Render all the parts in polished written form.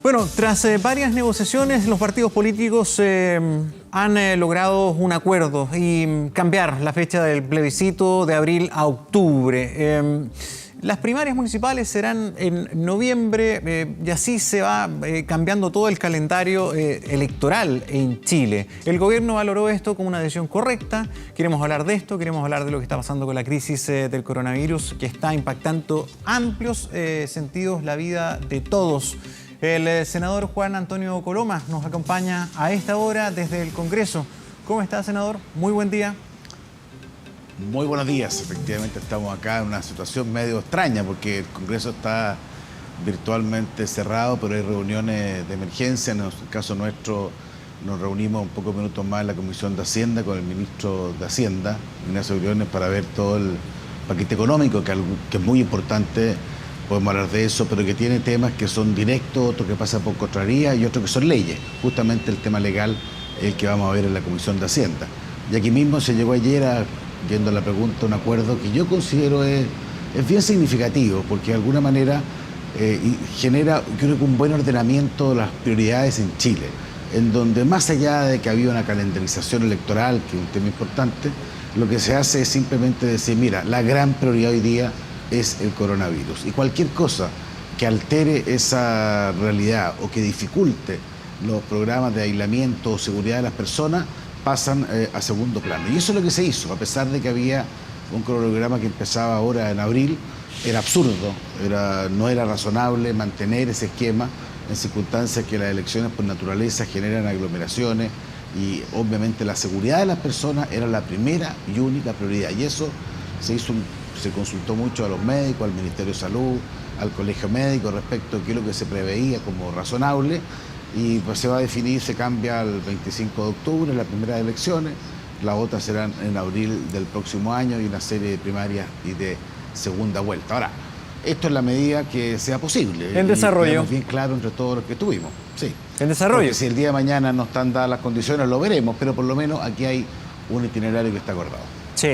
Bueno, tras varias negociaciones, los partidos políticos han logrado un acuerdo y cambiar la fecha del plebiscito de abril a octubre. Las primarias municipales serán en noviembre y así se va cambiando todo el calendario electoral en Chile. El gobierno valoró esto como una decisión correcta. Queremos hablar de esto, queremos hablar de lo que está pasando con la crisis del coronavirus que está impactando amplios sentidos la vida de todos. El senador Juan Antonio Coloma nos acompaña a esta hora desde el Congreso. ¿Cómo está, senador? Muy buen día. Muy buenos días. Efectivamente estamos acá en una situación medio extraña porque el Congreso está virtualmente cerrado, pero hay reuniones de emergencia. En el caso nuestro nos reunimos un poco minutos más en la Comisión de Hacienda con el ministro de Hacienda, Ignacio Briones, para ver todo el paquete económico, que es muy importante. Podemos hablar de eso, pero que tiene temas que son directos, otros que pasan por contraría y otros que son leyes. Justamente el tema legal es el que vamos a ver en la Comisión de Hacienda. Y aquí mismo se llegó ayer, viendo la pregunta, un acuerdo que yo considero es bien significativo, porque de alguna manera genera, creo que un buen ordenamiento de las prioridades en Chile, en donde más allá de que había una calendarización electoral, que es un tema importante, lo que se hace es simplemente decir, mira, la gran prioridad hoy día es el coronavirus. Y cualquier cosa que altere esa realidad o que dificulte los programas de aislamiento o seguridad de las personas pasan a segundo plano. Y eso es lo que se hizo, a pesar de que había un cronograma que empezaba ahora en abril. Era absurdo, no era razonable mantener ese esquema en circunstancias que las elecciones por naturaleza generan aglomeraciones y obviamente la seguridad de las personas era la primera y única prioridad. Y eso se consultó mucho a los médicos, al Ministerio de Salud, al Colegio Médico respecto a qué es lo que se preveía como razonable y pues se va a definir, se cambia el 25 de octubre, las primeras elecciones, las otras serán en abril del próximo año y una serie de primarias y de segunda vuelta. Ahora, esto es la medida que sea posible. En desarrollo. Bien claro entre todos los que estuvimos. Sí. En desarrollo. Porque si el día de mañana no están dadas las condiciones, lo veremos, pero por lo menos aquí hay un itinerario que está acordado. Sí,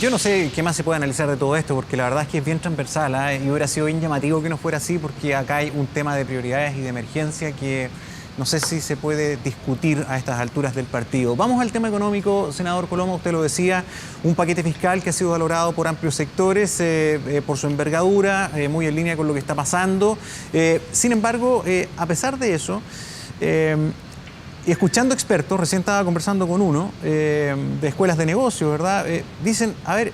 yo no sé qué más se puede analizar de todo esto, porque la verdad es que es bien transversal, y hubiera sido bien llamativo que no fuera así, porque acá hay un tema de prioridades y de emergencia que no sé si se puede discutir a estas alturas del partido. Vamos al tema económico, senador Coloma, usted lo decía, un paquete fiscal que ha sido valorado por amplios sectores, por su envergadura, muy en línea con lo que está pasando. Sin embargo, a pesar de eso, y escuchando expertos, recién estaba conversando con uno de escuelas de negocios, ¿verdad? Dicen, a ver,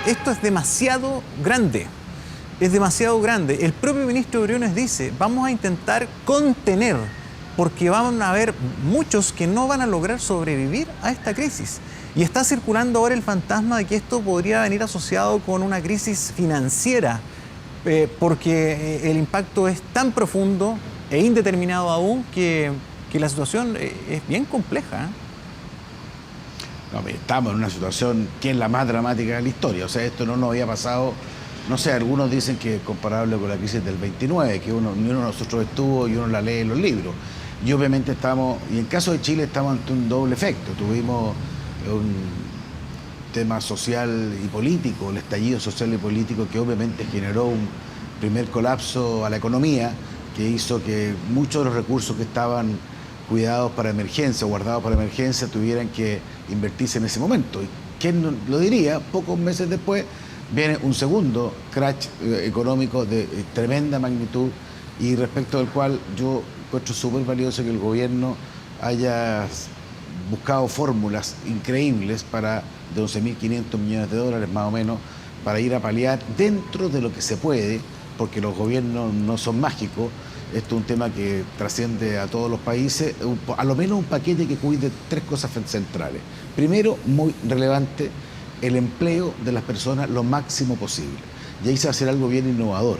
esto es demasiado grande, es demasiado grande. El propio ministro Briones dice, vamos a intentar contener, porque van a haber muchos que no van a lograr sobrevivir a esta crisis. Y está circulando ahora el fantasma de que esto podría venir asociado con una crisis financiera, porque el impacto es tan profundo e indeterminado aún que la situación es bien compleja. No, estamos en una situación que es la más dramática de la historia. O sea, esto no nos había pasado, no sé, algunos dicen que es comparable con la crisis del 29, que ni uno de nosotros estuvo y uno la lee en los libros. Y obviamente y en el caso de Chile estamos ante un doble efecto. Tuvimos un tema social y político, el estallido social y político que obviamente generó un primer colapso a la economía que hizo que muchos de los recursos que estaban cuidados para emergencia o guardados para emergencia tuvieran que invertirse en ese momento. ¿Y quién lo diría? Pocos meses después viene un segundo crash económico de tremenda magnitud y respecto del cual yo encuentro súper valioso que el gobierno haya buscado fórmulas increíbles de 11.500 millones de dólares más o menos para ir a paliar dentro de lo que se puede, porque los gobiernos no son mágicos. Esto es un tema que trasciende a todos los países, a lo menos un paquete que cuide tres cosas centrales. Primero, muy relevante, el empleo de las personas lo máximo posible. Y ahí se va a hacer algo bien innovador,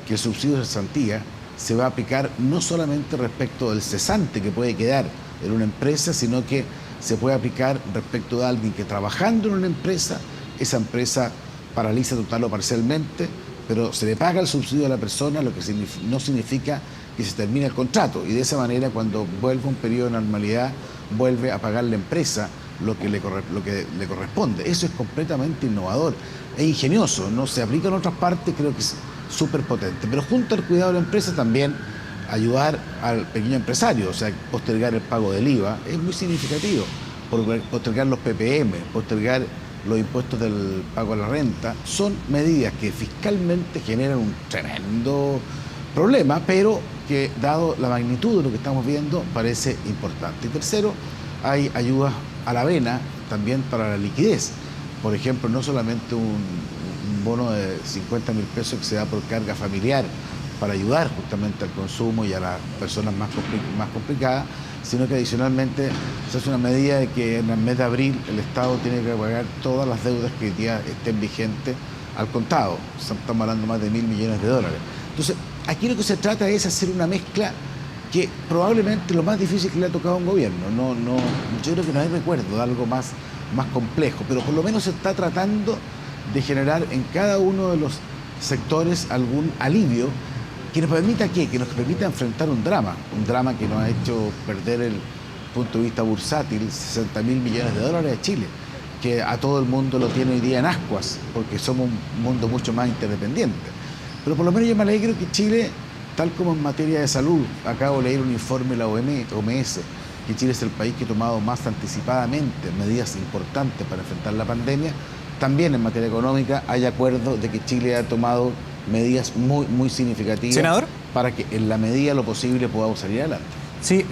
que el subsidio de cesantía se va a aplicar no solamente respecto del cesante que puede quedar en una empresa, sino que se puede aplicar respecto de alguien que trabajando en una empresa, esa empresa paraliza total o parcialmente, pero se le paga el subsidio a la persona, lo que no significa que se termine el contrato. Y de esa manera, cuando vuelva un periodo de normalidad, vuelve a pagar la empresa lo que le corresponde. Eso es completamente innovador e ingenioso. No se aplica en otras partes, creo que es súper potente. Pero junto al cuidado de la empresa también ayudar al pequeño empresario, o sea, postergar el pago del IVA, es muy significativo. Postergar los PPM, postergar los impuestos del pago a la renta, son medidas que fiscalmente generan un tremendo problema, pero que dado la magnitud de lo que estamos viendo, parece importante. Y tercero, hay ayudas a la vena también para la liquidez. Por ejemplo, no solamente un bono de 50.000 pesos que se da por carga familiar para ayudar justamente al consumo y a las personas más complicadas, sino que adicionalmente se hace una medida de que en el mes de abril el Estado tiene que pagar todas las deudas que hoy día estén vigentes al contado. Estamos hablando más de 1.000 millones de dólares. Entonces, aquí lo que se trata es hacer una mezcla que probablemente lo más difícil que le ha tocado a un gobierno. Yo creo que no hay recuerdo de algo más complejo, pero por lo menos se está tratando de generar en cada uno de los sectores algún alivio que nos permita ¿qué? Que nos permita enfrentar un drama que nos ha hecho perder el punto de vista bursátil, 60.000 millones de dólares a Chile, que a todo el mundo lo tiene hoy día en ascuas, porque somos un mundo mucho más interdependiente. Pero por lo menos yo me alegro que Chile, tal como en materia de salud, acabo de leer un informe de la OMS, que Chile es el país que ha tomado más anticipadamente medidas importantes para enfrentar la pandemia. También en materia económica hay acuerdo de que Chile ha tomado medidas muy, muy significativas. Senador, para que en la medida de lo posible podamos salir adelante. Sí,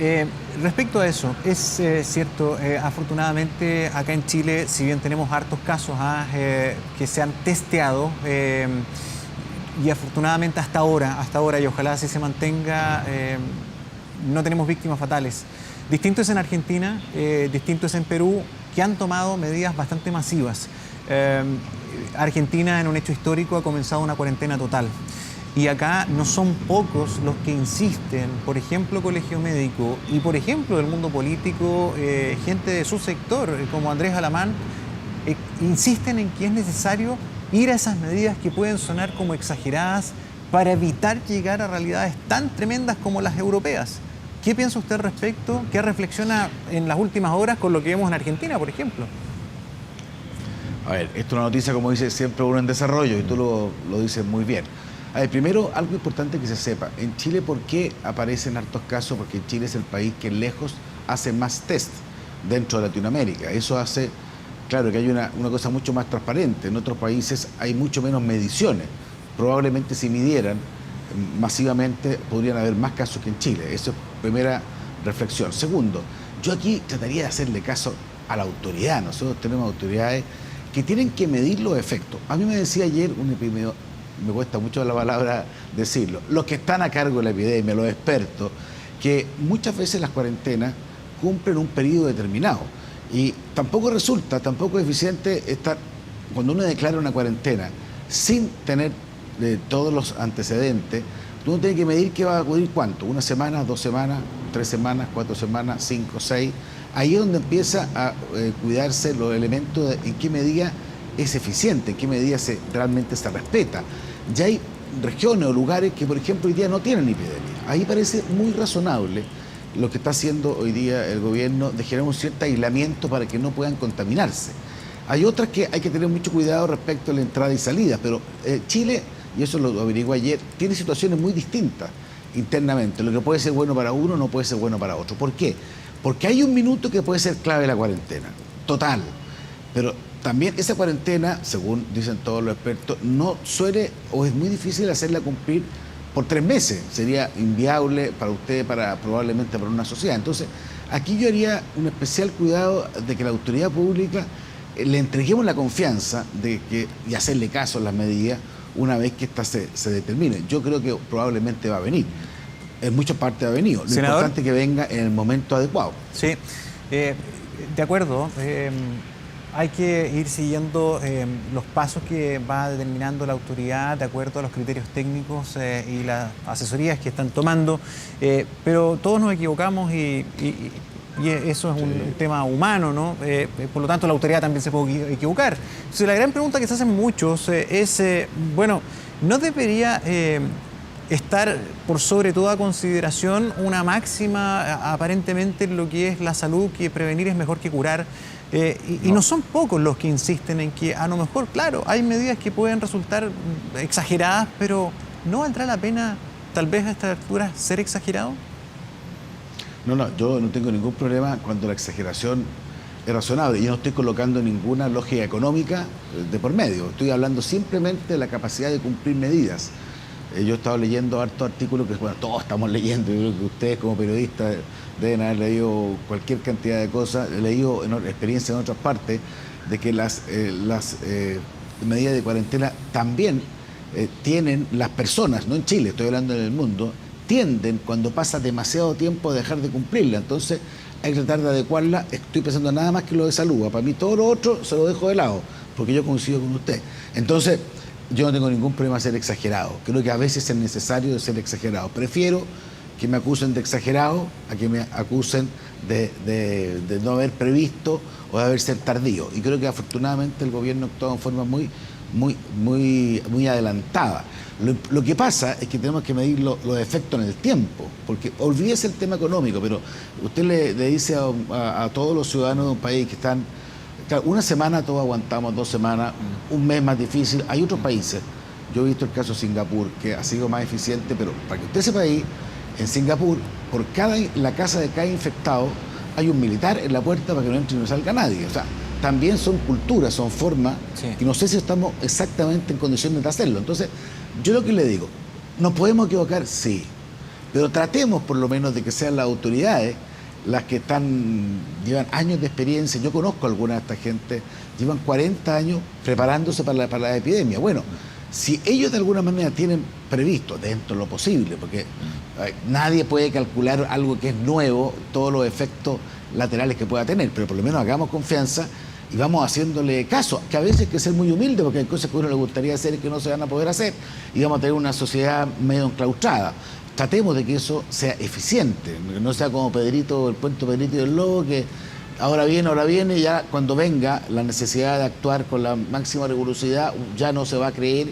respecto a eso, es cierto, afortunadamente acá en Chile, si bien tenemos hartos casos que se han testeado, y afortunadamente hasta ahora, y ojalá así se mantenga, no tenemos víctimas fatales. Distinto es en Argentina, distinto es en Perú, que han tomado medidas bastante masivas. Argentina, en un hecho histórico, ha comenzado una cuarentena total. Y acá no son pocos los que insisten, por ejemplo, Colegio Médico y, por ejemplo, del mundo político, gente de su sector, como Andrés Alamán, insisten en que es necesario ir a esas medidas que pueden sonar como exageradas para evitar llegar a realidades tan tremendas como las europeas. ¿Qué piensa usted al respecto? ¿Qué reflexiona en las últimas horas con lo que vemos en Argentina, por ejemplo? A ver, esto es una noticia, como dice siempre uno en desarrollo, y tú lo dices muy bien. A ver, primero, algo importante que se sepa. En Chile, ¿por qué aparecen hartos casos? Porque Chile es el país que lejos hace más test dentro de Latinoamérica. Eso hace, claro, que hay una cosa mucho más transparente. En otros países hay mucho menos mediciones. Probablemente si midieran masivamente podrían haber más casos que en Chile. Eso es primera reflexión. Segundo, yo aquí trataría de hacerle caso a la autoridad. Nosotros tenemos autoridades que tienen que medir los efectos. A mí me decía ayer un epidemiólogo, me cuesta mucho la palabra decirlo, los que están a cargo de la epidemia, los expertos, que muchas veces las cuarentenas cumplen un periodo determinado y tampoco es eficiente estar, cuando uno declara una cuarentena sin tener todos los antecedentes, uno tiene que medir qué va a acudir cuánto, 1 semana, 2 semanas, 3 semanas, 4 semanas, 5, 6, ahí es donde empieza a cuidarse los elementos de en qué medida es eficiente, en qué medida realmente se respeta. Ya hay regiones o lugares que, por ejemplo, hoy día no tienen epidemia. Ahí parece muy razonable lo que está haciendo hoy día el gobierno de generar un cierto aislamiento para que no puedan contaminarse. Hay otras que hay que tener mucho cuidado respecto a la entrada y salida, pero Chile, y eso lo averigué ayer, tiene situaciones muy distintas internamente. Lo que puede ser bueno para uno no puede ser bueno para otro. ¿Por qué? Porque hay un minuto que puede ser clave la cuarentena, total, pero también esa cuarentena, según dicen todos los expertos, no suele o es muy difícil hacerla cumplir por 3 meses. Sería inviable para usted, probablemente para una sociedad. Entonces, aquí yo haría un especial cuidado de que la autoridad pública le entreguemos la confianza y hacerle caso a las medidas una vez que éstas se determinen. Yo creo que probablemente va a venir. En muchas partes ha venido. Lo Senador, importante es que venga en el momento adecuado. Sí, de acuerdo. Hay que ir siguiendo los pasos que va determinando la autoridad de acuerdo a los criterios técnicos y las asesorías que están tomando, pero todos nos equivocamos y eso es un tema humano, ¿no? Por lo tanto, la autoridad también se puede equivocar. Entonces, la gran pregunta que se hacen muchos es, bueno, ¿no debería estar por sobre toda consideración una máxima aparentemente en lo que es la salud, que prevenir es mejor que curar? Y no son pocos los que insisten en que a lo mejor, claro, hay medidas que pueden resultar exageradas, pero ¿no valdrá la pena tal vez a estas alturas ser exagerado? No, yo no tengo ningún problema cuando la exageración es razonable. Yo no estoy colocando ninguna lógica económica de por medio. Estoy hablando simplemente de la capacidad de cumplir medidas. Yo he estado leyendo hartos artículos que, bueno, todos estamos leyendo. Yo creo que ustedes como periodistas deben haber leído cualquier cantidad de cosas. He leído experiencias en otras partes de que las medidas de cuarentena también tienen las personas, no en Chile, estoy hablando en el mundo, tienden cuando pasa demasiado tiempo a dejar de cumplirla. Entonces hay que tratar de adecuarla. Estoy pensando nada más que lo de salud. Para mí todo lo otro se lo dejo de lado, porque yo coincido con usted. Entonces yo no tengo ningún problema en ser exagerado. Creo que a veces es necesario ser exagerado. Prefiero que me acusen de exagerado a que me acusen de no haber previsto o de haber ser tardío. Y creo que afortunadamente el gobierno actuó en forma muy adelantada. Lo que pasa es que tenemos que medir los efectos en el tiempo, porque olvídese el tema económico, pero usted le dice a todos los ciudadanos de un país que están, claro, una semana todos aguantamos, 2 semanas, un mes más difícil. Hay otros países, yo he visto el caso de Singapur, que ha sido más eficiente, pero para que usted sepa ahí, en Singapur, por la casa de cada infectado, hay un militar en la puerta para que no entre y no salga nadie. O sea, también son culturas, son formas, sí, que no sé si estamos exactamente en condiciones de hacerlo. Entonces, yo lo que le digo, ¿nos podemos equivocar? Sí, pero tratemos por lo menos de que sean las autoridades las que llevan años de experiencia. Yo conozco a alguna de esta gente, llevan 40 años preparándose para la epidemia. Bueno, si ellos de alguna manera tienen previsto, dentro de lo posible, porque nadie puede calcular algo que es nuevo, todos los efectos laterales que pueda tener, pero por lo menos hagamos confianza y vamos haciéndole caso, que a veces hay que ser muy humilde porque hay cosas que a uno le gustaría hacer y que no se van a poder hacer, y vamos a tener una sociedad medio enclaustrada. Tratemos de que eso sea eficiente, que no sea como Pedrito, el cuento Pedrito y el Lobo, que ahora viene, y ya cuando venga la necesidad de actuar con la máxima rigurosidad, ya no se va a creer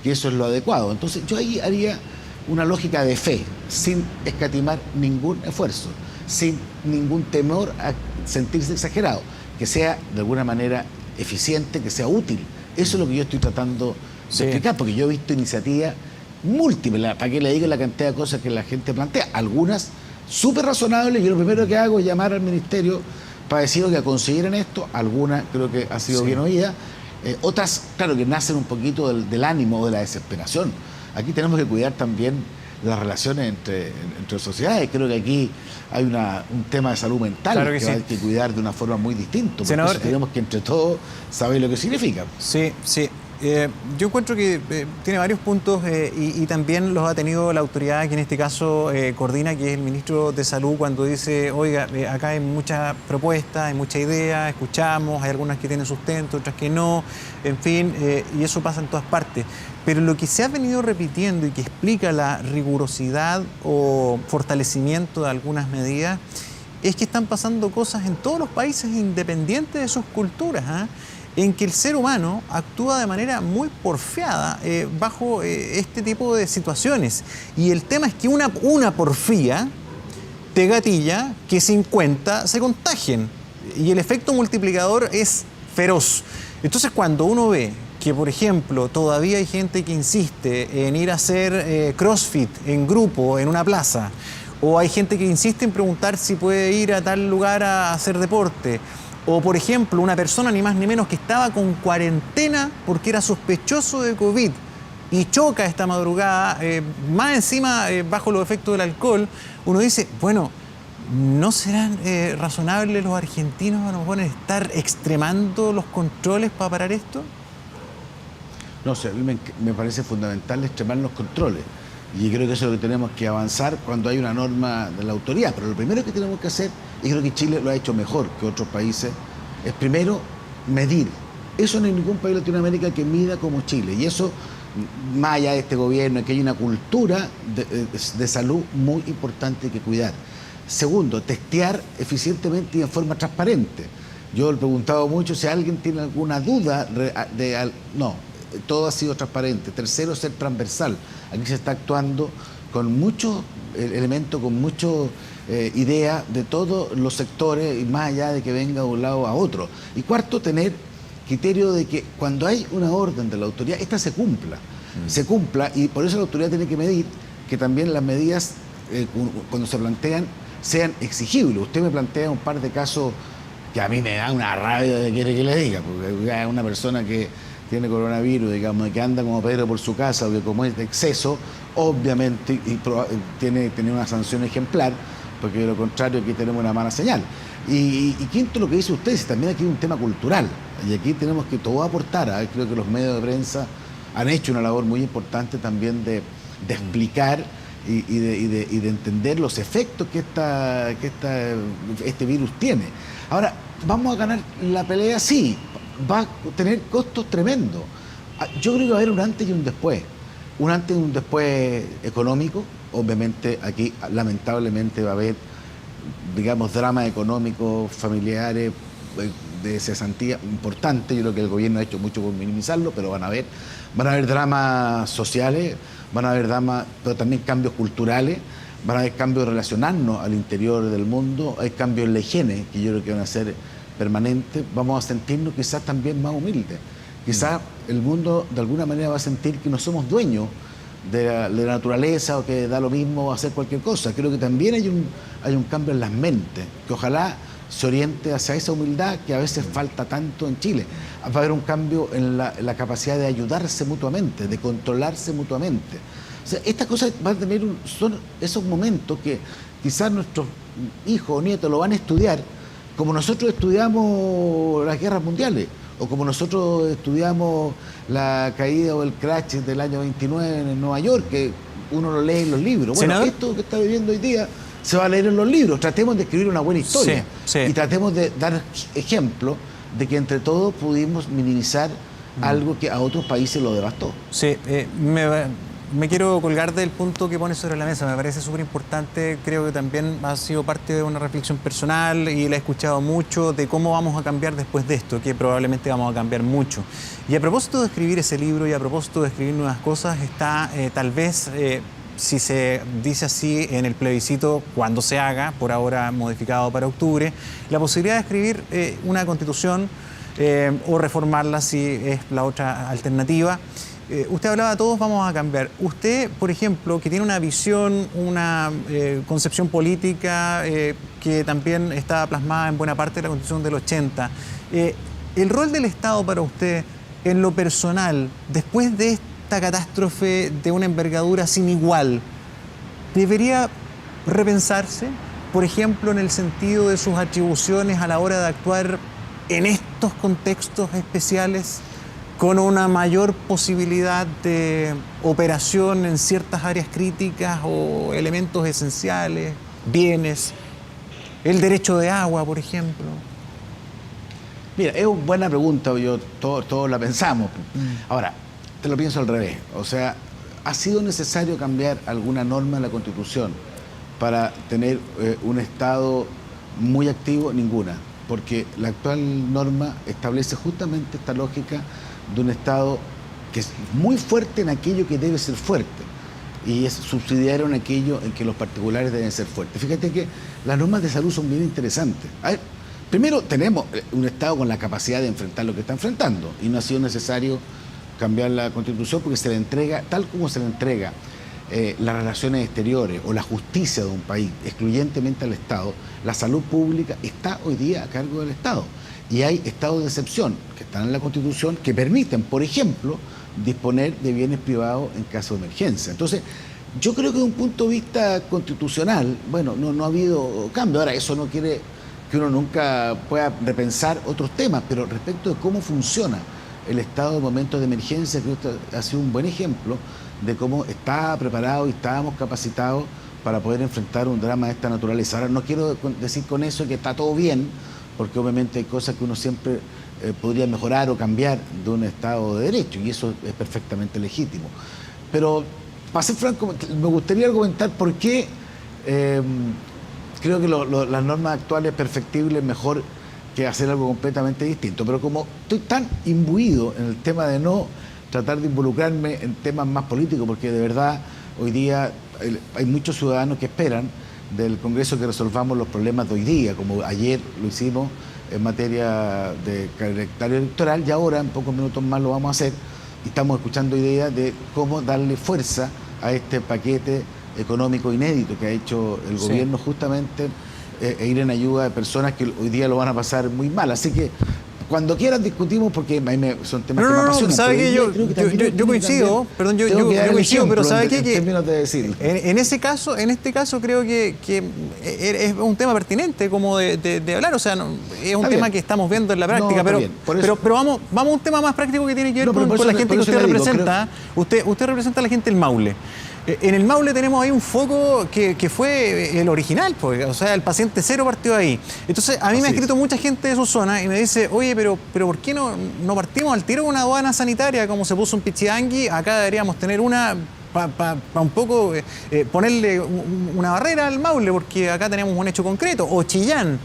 que eso es lo adecuado. Entonces yo ahí haría una lógica de fe, sin escatimar ningún esfuerzo, sin ningún temor a sentirse exagerado, que sea de alguna manera eficiente, que sea útil. Eso es lo que yo estoy tratando de explicar, porque yo he visto iniciativas múltiples, para que le diga la cantidad de cosas que la gente plantea, algunas súper razonables. Yo lo primero que hago es llamar al ministerio para decirlo que consideren esto. Algunas creo que ha sido bien oída, otras, claro, que nacen un poquito del ánimo o de la desesperación. Aquí tenemos que cuidar también las relaciones entre sociedades. Creo que aquí hay un tema de salud mental, claro, que hay que cuidar de una forma muy distinta. Senador, tenemos que entre todos saber lo que significa. Sí. Yo encuentro que tiene varios puntos y también los ha tenido la autoridad que en este caso coordina, que es el ministro de Salud, cuando dice, oiga, acá hay muchas propuestas, hay mucha idea, escuchamos, hay algunas que tienen sustento, otras que no, en fin, y eso pasa en todas partes. Pero lo que se ha venido repitiendo y que explica la rigurosidad o fortalecimiento de algunas medidas es que están pasando cosas en todos los países independientes de sus culturas, en que el ser humano actúa de manera muy porfiada bajo este tipo de situaciones. Y el tema es que una porfía te gatilla que 50 se contagien. Y el efecto multiplicador es feroz. Entonces, cuando uno ve que, por ejemplo, todavía hay gente que insiste en ir a hacer CrossFit en grupo en una plaza, o hay gente que insiste en preguntar si puede ir a tal lugar a hacer deporte, o, por ejemplo, una persona ni más ni menos que estaba con cuarentena porque era sospechoso de COVID y choca esta madrugada, más encima bajo los efectos del alcohol, uno dice, bueno, ¿no serán razonables los argentinos a lo mejor en estar extremando los controles para parar esto? No sé, a mí me parece fundamental extremar los controles. Y creo que eso es lo que tenemos que avanzar cuando hay una norma de la autoridad. Pero lo primero que tenemos que hacer, y creo que Chile lo ha hecho mejor que otros países, es primero medir. Eso no hay ningún país de Latinoamérica que mida como Chile. Y eso, más allá de este gobierno, es que hay una cultura de salud muy importante que cuidar. Segundo, testear eficientemente y en forma transparente. Yo he preguntado mucho si alguien tiene alguna duda no, todo ha sido transparente. Tercero, ser transversal. Aquí se está actuando con muchos elementos, con muchas ideas de todos los sectores y más allá de que venga de un lado a otro. Y cuarto, tener criterio de que cuando hay una orden de la autoridad, esta se cumpla. Se cumpla, y por eso la autoridad tiene que medir que también las medidas, cuando se plantean, sean exigibles. Usted me plantea un par de casos que a mí me da una rabia de quiere que le diga, porque es una persona que tiene coronavirus, digamos, que anda como Pedro por su casa, o que como es de exceso, obviamente tiene una sanción ejemplar, porque de lo contrario aquí tenemos una mala señal. Y quinto, lo que dice usted, si también aquí hay un tema cultural, y aquí tenemos que todos aportar. Creo que los medios de prensa han hecho una labor muy importante también de explicar y de entender los efectos que este virus tiene. Ahora, ¿vamos a ganar la pelea? Sí, va a tener costos tremendos. Yo creo que va a haber un antes y un después. Un antes y un después económico. Obviamente aquí lamentablemente va a haber, digamos, dramas económicos, familiares, de cesantía importante. Yo creo que el gobierno ha hecho mucho por minimizarlo, pero van a haber dramas sociales, van a haber dramas, pero también cambios culturales, van a haber cambios de relacionarnos al interior del mundo, hay cambios en la higiene, que yo creo que van a ser permanentes. Vamos a sentirnos quizás también más humildes. Quizás el mundo de alguna manera va a sentir que no somos dueños de la naturaleza, o que da lo mismo hacer cualquier cosa. Creo que también hay un cambio en las mentes, que ojalá se oriente hacia esa humildad que a veces falta tanto en Chile. Va a haber un cambio en la capacidad de ayudarse mutuamente, de controlarse mutuamente. O sea, estas cosas van a tener son esos momentos que quizás nuestros hijos o nietos lo van a estudiar como nosotros estudiamos las guerras mundiales, o como nosotros estudiamos la caída o el crash del año 29 en Nueva York, que uno lo lee en los libros. Bueno, ¿Senador? esto que está viviendo hoy día se va a leer en los libros. Tratemos de escribir una buena historia, sí, sí. Y tratemos de dar ejemplo de que entre todos pudimos minimizar algo que a otros países lo devastó. Sí, me quiero colgar del punto que pone sobre la mesa, me parece súper importante. Creo que también ha sido parte de una reflexión personal y la he escuchado mucho, de cómo vamos a cambiar después de esto, que probablemente vamos a cambiar mucho. Y a propósito de escribir ese libro y a propósito de escribir nuevas cosas, está tal vez, si se dice así, en el plebiscito, cuando se haga, por ahora modificado para octubre, la posibilidad de escribir una constitución o reformarla si es la otra alternativa. Usted hablaba, todos vamos a cambiar. Usted, por ejemplo, que tiene una visión, una concepción política que también está plasmada en buena parte de la Constitución del 80, el rol del Estado para usted, en lo personal, después de esta catástrofe de una envergadura sin igual, ¿debería repensarse, por ejemplo, en el sentido de sus atribuciones a la hora de actuar en estos contextos especiales, con una mayor posibilidad de operación en ciertas áreas críticas o elementos esenciales, bienes, el derecho de agua, por ejemplo? Mira, es una buena pregunta, todos la pensamos. Ahora, te lo pienso al revés. O sea, ¿ha sido necesario cambiar alguna norma de la Constitución para tener un Estado muy activo? Ninguna, porque la actual norma establece justamente esta lógica de un Estado que es muy fuerte en aquello que debe ser fuerte y es subsidiario en aquello en que los particulares deben ser fuertes. Fíjate que las normas de salud son bien interesantes. A ver, primero, tenemos un Estado con la capacidad de enfrentar lo que está enfrentando y no ha sido necesario cambiar la Constitución porque se le entrega, tal como se le entrega las relaciones exteriores o la justicia de un país excluyentemente al Estado, la salud pública está hoy día a cargo del Estado. Y hay estados de excepción que están en la Constitución que permiten, por ejemplo, disponer de bienes privados en caso de emergencia. Entonces, yo creo que desde un punto de vista constitucional, bueno, no ha habido cambio. Ahora, eso no quiere que uno nunca pueda repensar otros temas, pero respecto de cómo funciona el Estado en momentos de emergencia, creo que esto ha sido un buen ejemplo de cómo estaba preparado y estábamos capacitados para poder enfrentar un drama de esta naturaleza. Ahora, no quiero decir con eso que está todo bien, porque obviamente hay cosas que uno siempre podría mejorar o cambiar de un Estado de Derecho, y eso es perfectamente legítimo. Pero, para ser franco, me gustaría argumentar por qué creo que las normas actuales perfectibles es mejor que hacer algo completamente distinto. Pero como estoy tan imbuido en el tema de no tratar de involucrarme en temas más políticos, porque de verdad hoy día hay muchos ciudadanos que esperan del Congreso que resolvamos los problemas de hoy día, como ayer lo hicimos en materia de calendario electoral, y ahora en pocos minutos más lo vamos a hacer, y estamos escuchando ideas de cómo darle fuerza a este paquete económico inédito que ha hecho el Sí. gobierno justamente ir en ayuda de personas que hoy día lo van a pasar muy mal. Así que cuando quieras discutimos, porque son temas No, que me no, no, apasionan. ¿sabe pero qué? hoy día creo que también Yo coincido, perdón, tengo que dar yo el coincido, pero ejemplo ¿sabe qué? en términos de decir. En este caso creo que es un tema pertinente como de hablar, o sea, es un Está tema bien. que estamos viendo en la No, práctica, está bien. Por eso- pero vamos a un tema más práctico que tiene que ver No, pero por con eso la le- gente por que eso usted le digo, representa. Usted representa a la gente del Maule. En el Maule tenemos ahí un foco que fue el original, pues, o sea, el paciente cero partió ahí. Entonces, a mí me ha Así escrito es. mucha gente de su zona y me dice, oye, pero ¿por qué no partimos al tiro con una aduana sanitaria como se puso en Pichidangui? Acá deberíamos tener una para un poco ponerle una barrera al Maule, porque acá tenemos un hecho concreto. O Chillán.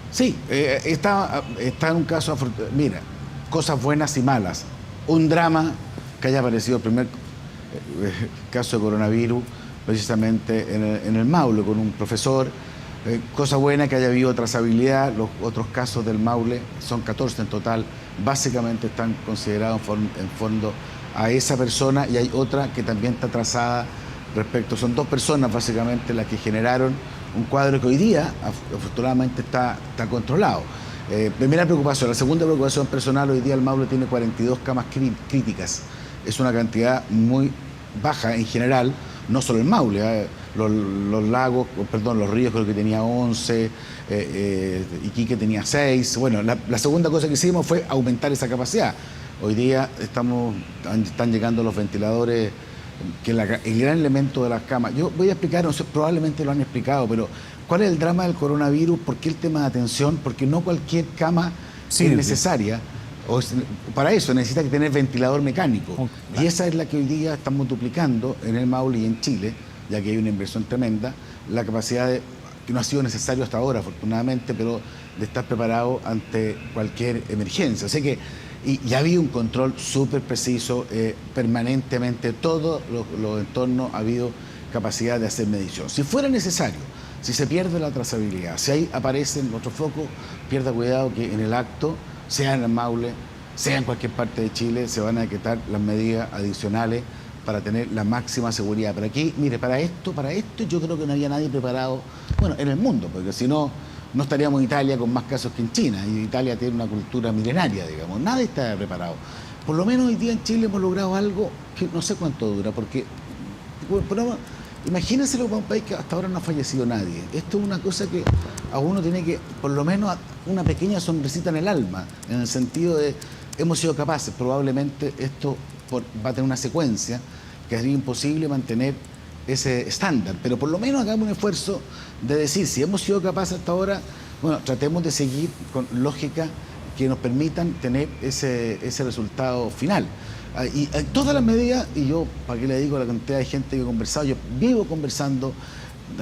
Sí, está en un caso, mira, cosas buenas y malas. Un drama que haya aparecido el primer caso de coronavirus precisamente en el Maule con un profesor. Cosa buena que haya habido trazabilidad. Los otros casos del Maule, son 14 en total, básicamente están considerados en fondo a esa persona, y hay otra que también está trazada respecto. Son dos personas básicamente las que generaron un cuadro que hoy día afortunadamente está controlado. Primera preocupación. La segunda preocupación personal: hoy día el Maule tiene 42 camas críticas. Es una cantidad muy baja en general, no solo el Maule. Los lagos, perdón, los ríos creo que tenía 11, Iquique tenía 6. Bueno, la segunda cosa que hicimos fue aumentar esa capacidad. Hoy día están llegando los ventiladores, que el gran elemento de las camas. Yo voy a explicar, no sé, probablemente lo han explicado, pero ¿cuál es el drama del coronavirus? ¿Por qué el tema de atención? Porque no cualquier cama Sí, es necesaria. Para eso necesita que tener ventilador mecánico. Claro. Y esa es la que hoy día estamos duplicando en el Maule y en Chile, ya que hay una inversión tremenda, la capacidad que no ha sido necesario hasta ahora, afortunadamente, pero de estar preparado ante cualquier emergencia. Así que, y ya había un control súper preciso, permanentemente, todos los entornos ha habido capacidad de hacer medición. Si fuera necesario, si se pierde la trazabilidad, si ahí aparecen otros focos, pierda cuidado que en el acto, sea en el Maule, sea en cualquier parte de Chile, se van a decretar las medidas adicionales para tener la máxima seguridad. Pero aquí, mire, para esto yo creo que no había nadie preparado, bueno, en el mundo, porque si no, no estaríamos en Italia con más casos que en China, y Italia tiene una cultura milenaria, digamos, nadie está preparado. Por lo menos hoy día en Chile hemos logrado algo que no sé cuánto dura, porque, bueno, imagínense para un país que hasta ahora no ha fallecido nadie. Esto es una cosa que a uno tiene que, por lo menos, una pequeña sonrisita en el alma, en el sentido de, hemos sido capaces. Probablemente esto va a tener una secuencia que es imposible mantener ese estándar, pero por lo menos hagamos un esfuerzo de decir, si hemos sido capaces hasta ahora, bueno, tratemos de seguir con lógica que nos permitan tener ese resultado final. Y todas las medidas, y yo, ¿para qué le digo la cantidad de gente que he conversado? Yo vivo conversando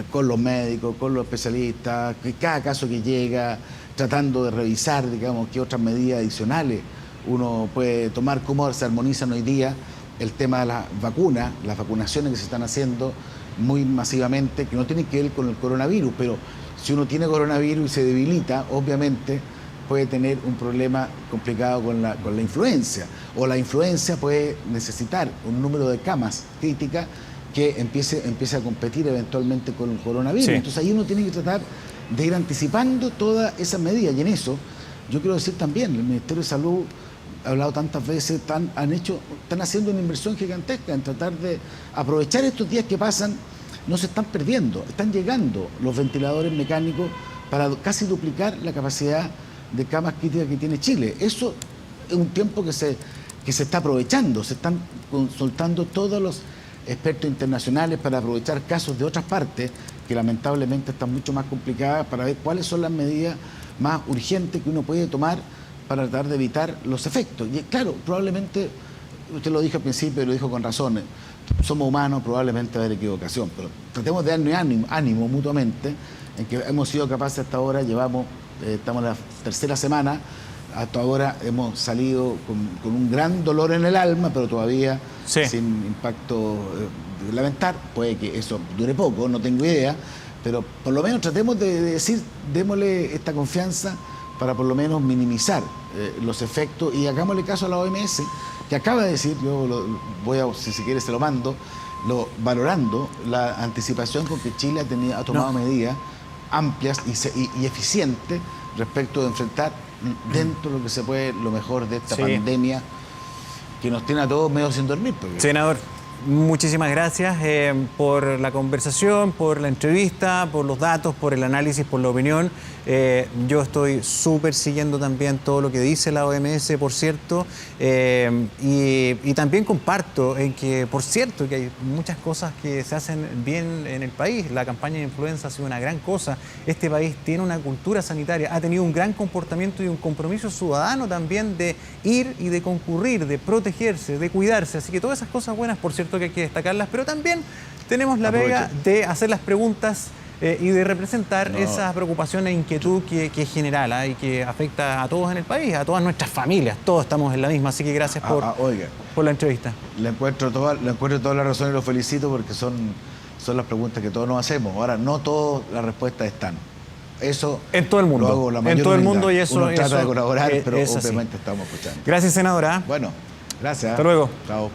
con los médicos, con los especialistas, que cada caso que llega, tratando de revisar, digamos, qué otras medidas adicionales uno puede tomar, cómo se armonizan hoy día el tema de las vacunas, las vacunaciones que se están haciendo muy masivamente, que no tienen que ver con el coronavirus, pero si uno tiene coronavirus y se debilita, obviamente puede tener un problema complicado con la influencia, o la influencia puede necesitar un número de camas críticas que empiece a competir eventualmente con el coronavirus. Sí. Entonces ahí uno tiene que tratar de ir anticipando todas esas medidas, y en eso yo quiero decir también, el Ministerio de Salud ha hablado tantas veces, están haciendo una inversión gigantesca en tratar de aprovechar estos días que pasan. No se están perdiendo, están llegando los ventiladores mecánicos para casi duplicar la capacidad de camas críticas que tiene Chile. Eso es un tiempo que se está aprovechando, se están consultando todos los expertos internacionales para aprovechar casos de otras partes que lamentablemente están mucho más complicadas, para ver cuáles son las medidas más urgentes que uno puede tomar para tratar de evitar los efectos. Y claro, probablemente, usted lo dijo al principio y lo dijo con razón, somos humanos, probablemente va a haber equivocación, pero tratemos de darnos ánimo mutuamente, en que hemos sido capaces hasta ahora, estamos en la tercera semana, hasta ahora hemos salido con un gran dolor en el alma, pero todavía Sí. sin impacto de lamentar. Puede que eso dure poco, no tengo idea, pero por lo menos tratemos de decir, démosle esta confianza para por lo menos minimizar los efectos, y hagámosle caso a la OMS, que acaba de decir, yo voy a, si se quiere se lo mando, valorando la anticipación con que Chile ha tomado medidas amplias y eficientes respecto de enfrentar dentro de lo que se puede lo mejor de esta pandemia que nos tiene a todos medio sin dormir. Senador, muchísimas gracias por la conversación, por la entrevista, por los datos, por el análisis, por la opinión. Yo estoy súper siguiendo también todo lo que dice la OMS, por cierto, y también comparto en que, por cierto, que hay muchas cosas que se hacen bien en el país. La campaña de influenza ha sido una gran cosa. Este país tiene una cultura sanitaria, ha tenido un gran comportamiento y un compromiso ciudadano también de ir y de concurrir, de protegerse, de cuidarse. Así que todas esas cosas buenas, por cierto, que hay que destacarlas, pero también tenemos la pega de hacer las preguntas y de representar esa preocupación e inquietud que es general y que afecta a todos en el país, a todas nuestras familias. Todos estamos en la misma, así que gracias por la entrevista. Le encuentro toda la razón y lo felicito porque son las preguntas que todos nos hacemos. Ahora, no todas las respuestas están. Eso en todo el mundo. Lo hago la en todo el mundo, y eso uno trata de colaborar, pero obviamente estamos escuchando. Gracias, senadora. Bueno, gracias. Hasta luego. Chao.